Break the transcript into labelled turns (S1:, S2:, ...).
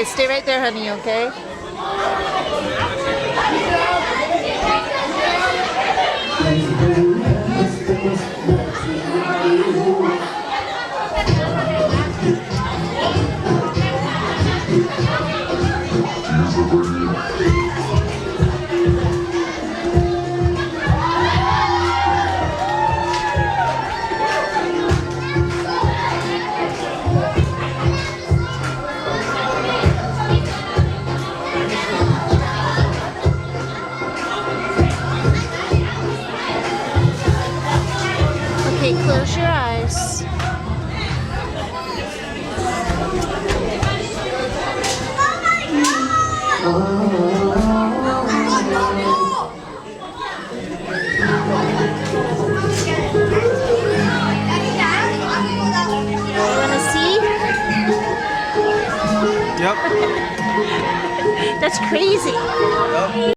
S1: Okay, stay right there, honey, okay? Okay, close your eyes. You wanna see?
S2: Yep.
S1: That's crazy.
S2: Yep.